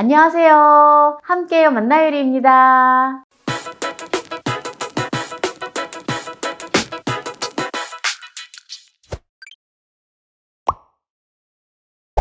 안녕하세요. 함께요 만나요리입니다.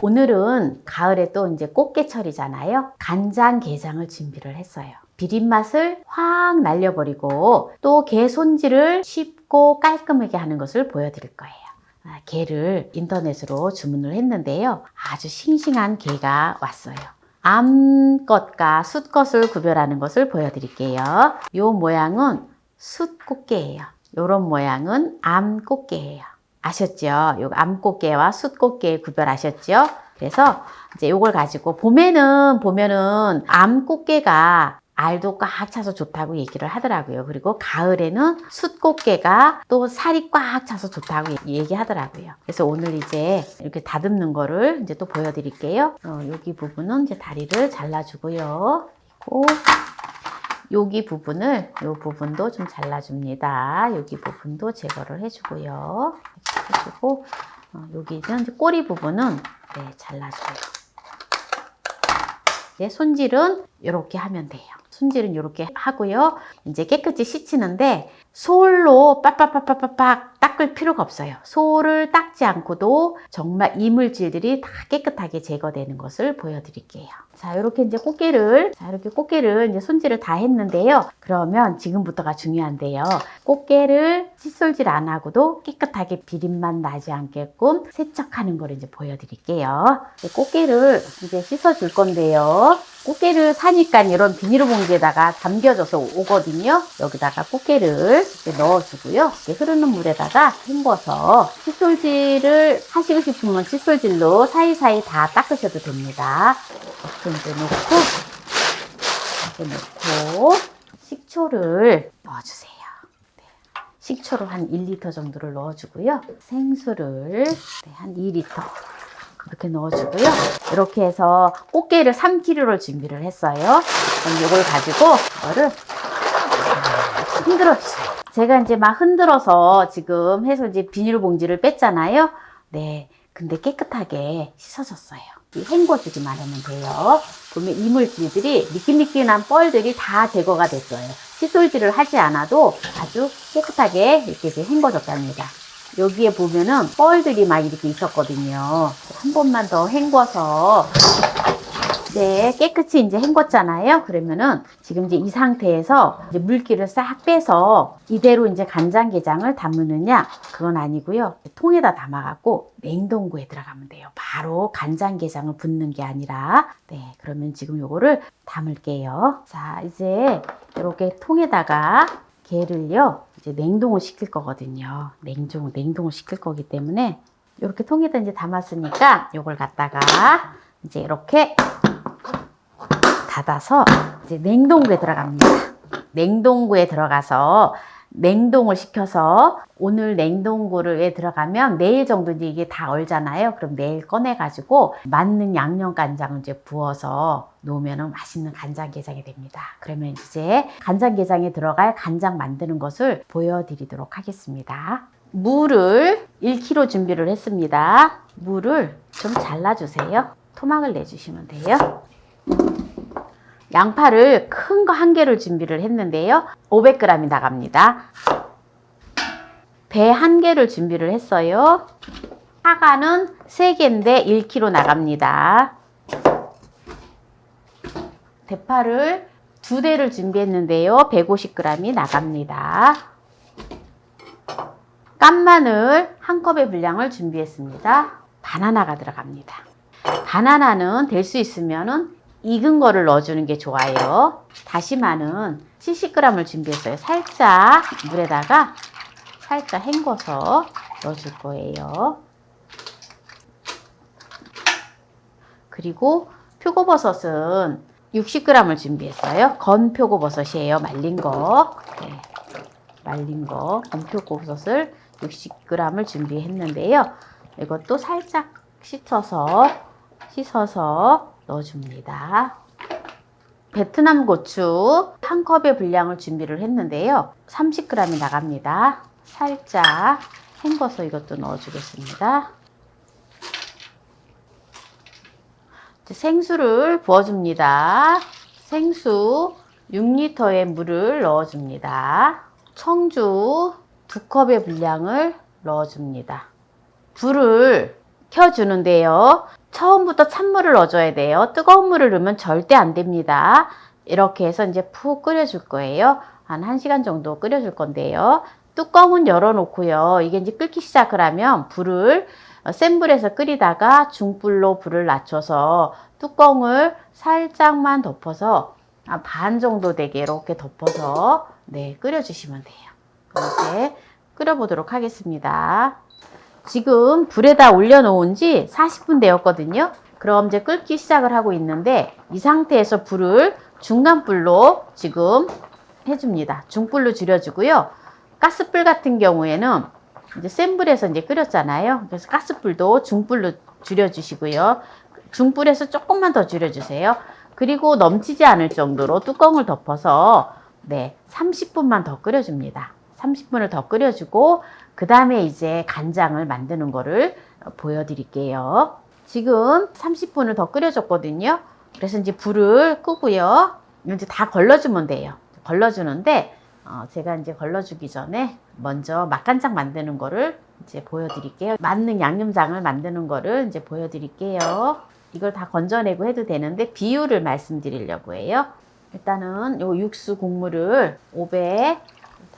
오늘은 가을에 또 이제 꽃게철이잖아요. 간장게장을 준비를 했어요. 비린맛을 확 날려버리고 또 게 손질을 쉽고 깔끔하게 하는 것을 보여드릴 거예요. 게를 인터넷으로 주문을 했는데요. 아주 싱싱한 게가 왔어요. 암것과 숫것을 구별하는 것을 보여드릴게요. 이 모양은 숫꽃게예요. 이런 모양은 암꽃게예요. 아셨죠? 요 암꽃게와 숫꽃게 구별하셨죠? 그래서 이제 요걸 가지고 보면은 암꽃게가 알도 꽉 차서 좋다고 얘기를 하더라고요. 그리고 가을에는 숫꽃게가 또 살이 꽉 차서 좋다고 얘기하더라고요. 그래서 오늘 이제 이렇게 다듬는 거를 이제 또 보여드릴게요. 여기 부분은 이제 다리를 잘라주고요. 그리고 여기 부분을, 이 부분도 좀 잘라줍니다. 여기 부분도 제거를 해주고요. 해주고, 여기는 이제 꼬리 부분은 잘라줘요. 이제 손질은 이렇게 하면 돼요. 손질은 이렇게 하고요. 이제 깨끗이 씻히는데 솔로 빡빡빡빡빡 닦을 필요가 없어요. 솔을 닦지 않고도 정말 이물질들이 다 깨끗하게 제거되는 것을 보여드릴게요. 자, 이렇게 이제 꽃게를 이제 손질을 다 했는데요. 그러면 지금부터가 중요한데요. 꽃게를 칫솔질 안 하고도 깨끗하게 비린맛 나지 않게끔 세척하는 걸 이제 보여드릴게요. 꽃게를 이제 씻어줄 건데요. 꽃게를 사니까 이런 비닐봉지에다가 담겨져서 오거든요. 여기다가 꽃게를 이렇게 넣어주고요. 이렇게 흐르는 물에다가 헹궈서 칫솔질을 하시고 싶으면 칫솔질로 사이사이 다 닦으셔도 됩니다. 이렇게 넣고 식초를 넣어주세요. 식초를 한 1리터 정도를 넣어주고요. 생수를 한 2리터 그렇게 넣어주고요. 이렇게 해서 꽃게를 3kg를 준비를 했어요. 그럼 이걸 가지고 이거를 흔들어주세요. 제가 이제 막 흔들어서 지금 해서 이제 비닐봉지를 뺐잖아요. 네, 근데 깨끗하게 씻어졌어요. 헹궈주기만 하면 돼요. 보면 이물질들이 미끈미끈한 뻘들이 다 제거가 됐어요. 칫솔질을 하지 않아도 아주 깨끗하게 이렇게 헹궈졌답니다. 여기에 보면은 뻘들이 막 이렇게 있었거든요. 한 번만 더 헹궈서 깨끗이 이제 헹궜잖아요. 그러면은 지금 이제 이 상태에서 이제 물기를 싹 빼서 이대로 이제 간장게장을 담느냐? 그건 아니고요. 통에다 담아갖고 냉동고에 들어가면 돼요. 바로 간장게장을 붓는 게 아니라. 그러면 지금 요거를 담을게요. 자, 이제 이렇게 통에다가 게를요, 이제 냉동을 시킬 거거든요. 냉동을 시킬 거기 때문에 이렇게 통에다 이제 담았으니까 요걸 갖다가 이제 이렇게 닫아서 이제 냉동고에 들어갑니다. 냉동고에 들어가서 냉동을 시켜서 오늘 냉동고에 들어가면 내일 정도 이제 이게 다 얼잖아요. 그럼 내일 꺼내가지고 맞는 양념 간장을 이제 부어서 놓으면 맛있는 간장게장이 됩니다. 그러면 이제 간장게장에 들어갈 간장 만드는 것을 보여드리도록 하겠습니다. 물을 1kg 준비를 했습니다. 물을 좀 잘라주세요. 토막을 내주시면 돼요. 양파를 큰 거 1개를 준비를 했는데요. 500g이 나갑니다. 배 1개를 준비를 했어요. 사과는 3개인데 1kg 나갑니다. 대파를 2대를 준비했는데요. 150g이 나갑니다. 깐마늘 1컵의 분량을 준비했습니다. 바나나가 들어갑니다. 바나나는 될 수 있으면은 익은 거를 넣어주는 게 좋아요. 다시마는 70g을 준비했어요. 살짝 물에다가 살짝 헹궈서 넣어줄 거예요. 그리고 표고버섯은 60g을 준비했어요. 건 표고버섯이에요. 말린 거. 말린 거. 건 표고버섯을 60g을 준비했는데요. 이것도 살짝 씻어서 넣어줍니다. 베트남 고추 1컵의 분량을 준비를 했는데요. 30g이 나갑니다. 살짝 헹궈서 이것도 넣어주겠습니다. 생수를 부어줍니다. 생수 6리터의 물을 넣어줍니다. 청주 2컵의 분량을 넣어줍니다. 불을 켜주는데요. 처음부터 찬물을 넣어줘야 돼요. 뜨거운 물을 넣으면 절대 안 됩니다. 이렇게 해서 이제 푹 끓여줄 거예요. 한 1시간 정도 끓여줄 건데요. 뚜껑은 열어놓고요. 이게 이제 끓기 시작을 하면 불을 센 불에서 끓이다가 중불로 불을 낮춰서 뚜껑을 살짝만 덮어서 반 정도 되게 이렇게 덮어서 끓여주시면 돼요. 이렇게 끓여보도록 하겠습니다. 지금 불에다 올려놓은 지 40분 되었거든요. 그럼 이제 끓기 시작을 하고 있는데 이 상태에서 불을 중간불로 지금 해줍니다. 중불로 줄여주고요. 가스불 같은 경우에는 이제 센 불에서 이제 끓였잖아요. 그래서 가스불도 중불로 줄여주시고요. 중불에서 조금만 더 줄여주세요. 그리고 넘치지 않을 정도로 뚜껑을 덮어서 30분만 더 끓여줍니다. 30분을 더 끓여주고 그 다음에 이제 간장을 만드는 거를 보여드릴게요. 지금 30분을 더 끓여줬거든요. 그래서 이제 불을 끄고요. 이제 다 걸러주면 돼요. 걸러주는데 제가 이제 걸러주기 전에 먼저 맛간장 만드는 거를 이제 보여드릴게요. 만능 양념장을 만드는 거를 이제 보여드릴게요. 이걸 다 건져내고 해도 되는데 비율을 말씀드리려고 해요. 일단은 요 육수 국물을 500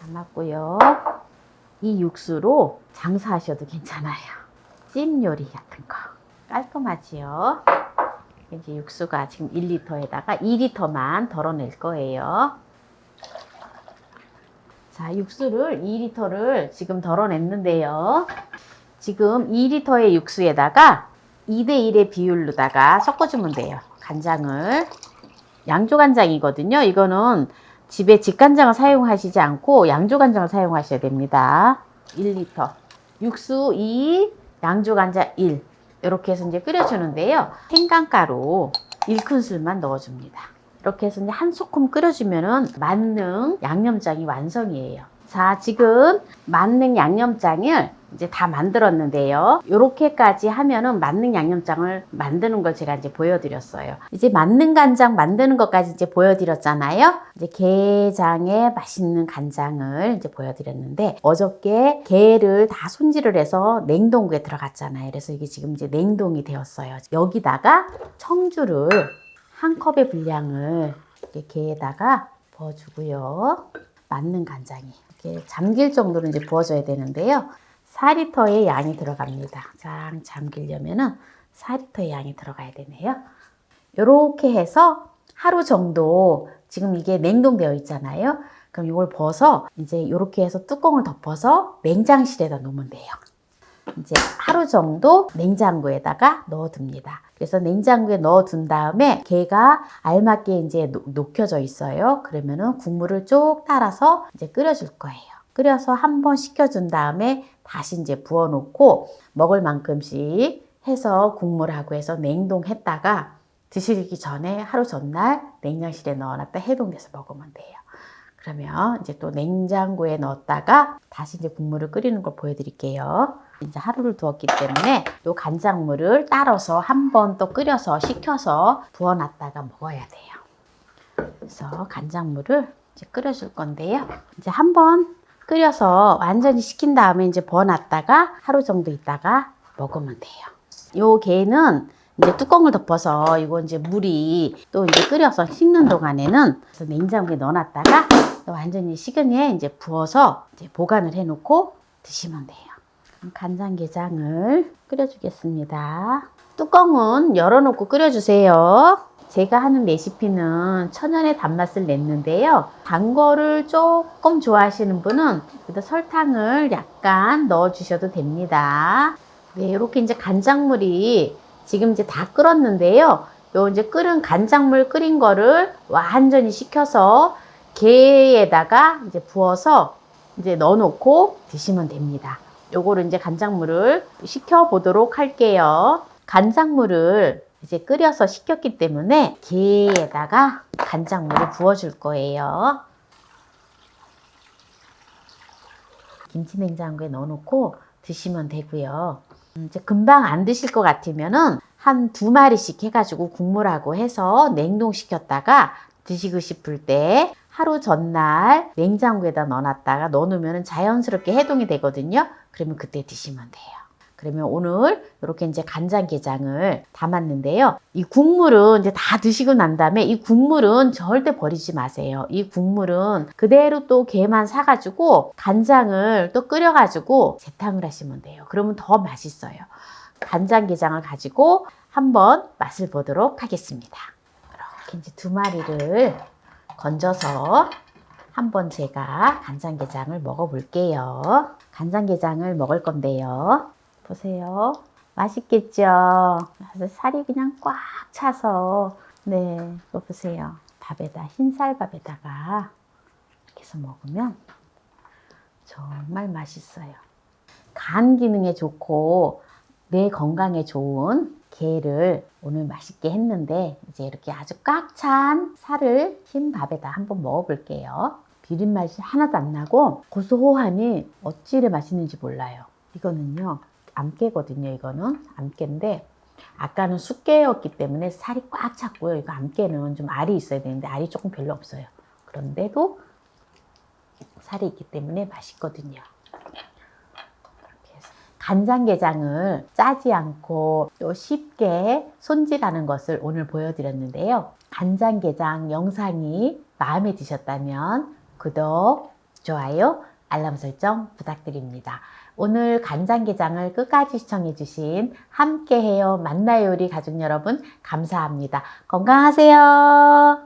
담았고요. 이 육수로 장사하셔도 괜찮아요. 찜 요리 같은 거 깔끔하지요. 이제 육수가 지금 1리터에다가 2리터만 덜어낼 거예요. 자, 육수를 2리터를 지금 덜어냈는데요. 지금 2리터의 육수에다가 2대1의 비율로다가 섞어주면 돼요. 간장을. 양조간장이거든요. 이거는 집에 직간장을 사용하시지 않고 양조간장을 사용하셔야 됩니다. 1리터. 육수 2, 양조간장 1. 이렇게 해서 이제 끓여주는데요. 생강가루 1큰술만 넣어줍니다. 이렇게 해서 이제 한 소끔 끓여주면은 만능 양념장이 완성이에요. 자, 지금 만능 양념장을 이제 다 만들었는데요. 이렇게까지 하면은 만능 양념장을 만드는 걸 제가 이제 보여드렸어요. 이제 만능 간장 만드는 것까지 이제 보여드렸잖아요. 이제 게장에 맛있는 간장을 이제 보여드렸는데 어저께 게를 다 손질을 해서 냉동고에 들어갔잖아요. 그래서 이게 지금 이제 냉동이 되었어요. 여기다가 청주를 한 컵의 분량을 이렇게 게에다가 부어주고요. 만능 간장이 이렇게 잠길 정도로 이제 부어줘야 되는데요. 4리터의 양이 들어갑니다. 장 잠기려면은 4리터의 양이 들어가야 되네요. 이렇게 해서 하루 정도 지금 이게 냉동되어 있잖아요. 그럼 이걸 벗어 이제 이렇게 해서 뚜껑을 덮어서 냉장실에다 놓으면 돼요. 이제 하루 정도 냉장고에다가 넣어둡니다. 그래서 냉장고에 넣어둔 다음에 게가 알맞게 이제 녹여져 있어요. 그러면은 국물을 쭉 따라서 이제 끓여줄 거예요. 끓여서 한번 식혀준 다음에 다시 이제 부어놓고 먹을 만큼씩 해서 국물하고 해서 냉동했다가 드시기 전에 하루 전날 냉장실에 넣어놨다 해동돼서 먹으면 돼요. 그러면 이제 또 냉장고에 넣었다가 다시 이제 국물을 끓이는 걸 보여드릴게요. 이제 하루를 두었기 때문에 이 간장물을 따라서 한 번 또 끓여서 식혀서 부어놨다가 먹어야 돼요. 그래서 간장물을 이제 끓여줄 건데요. 이제 한번 끓여서 완전히 식힌 다음에 이제 부어놨다가 하루 정도 있다가 먹으면 돼요. 요 게는 이제 뚜껑을 덮어서 이거 이제 물이 또 이제 끓여서 식는 동안에는 그래서 냉장고에 넣어놨다가 완전히 식은 후에 이제 부어서 이제 보관을 해놓고 드시면 돼요. 간장게장을 끓여주겠습니다. 뚜껑은 열어놓고 끓여주세요. 제가 하는 레시피는 천연의 단맛을 냈는데요. 단 거를 조금 좋아하시는 분은 설탕을 약간 넣어주셔도 됩니다. 네, 이렇게 이제 간장물이 지금 이제 다 끓었는데요. 요 이제 끓은 간장물 끓인 거를 완전히 식혀서 게에다가 이제 부어서 이제 넣어놓고 드시면 됩니다. 요거를 이제 간장물을 식혀 보도록 할게요. 간장물을 이제 끓여서 식혔기 때문에 게에다가 간장물을 부어줄 거예요. 김치 냉장고에 넣어놓고 드시면 되고요. 이제 금방 안 드실 것 같으면은 한 2마리씩 해가지고 국물하고 해서 냉동시켰다가 드시고 싶을 때 하루 전날 냉장고에다 넣어놨다가 넣어놓으면 자연스럽게 해동이 되거든요. 그러면 그때 드시면 돼요. 그러면 오늘 이렇게 이제 간장게장을 담았는데요. 이 국물은 이제 다 드시고 난 다음에 이 국물은 절대 버리지 마세요. 이 국물은 그대로 또 게만 사가지고 간장을 또 끓여가지고 재탕을 하시면 돼요. 그러면 더 맛있어요. 간장게장을 가지고 한번 맛을 보도록 하겠습니다. 이렇게 이제 2마리를 건져서 한번 제가 간장게장을 먹어볼게요. 간장게장을 먹을 건데요. 보세요. 맛있겠죠? 살이 그냥 꽉 차서 네, 이거 보세요. 밥에다 흰쌀밥에다가 이렇게 해서 먹으면 정말 맛있어요. 간 기능에 좋고 내 건강에 좋은 게를 오늘 맛있게 했는데 이제 이렇게 아주 꽉 찬 살을 흰 밥에다 한번 먹어볼게요. 비린 맛이 하나도 안 나고 고소하니 어찌 이래 맛있는지 몰라요. 이거는요 암깨거든요. 이거는 암깨인데 아까는 쑥깨였기 때문에 살이 꽉 찼고요. 이거 암깨는 좀 알이 있어야 되는데 알이 조금 별로 없어요. 그런데도 살이 있기 때문에 맛있거든요. 간장게장을 짜지 않고 또 쉽게 손질하는 것을 오늘 보여드렸는데요. 간장게장 영상이 마음에 드셨다면 구독, 좋아요, 알람 설정 부탁드립니다. 오늘 간장게장을 끝까지 시청해주신 함께해요 만나요 우리 가족 여러분 감사합니다. 건강하세요.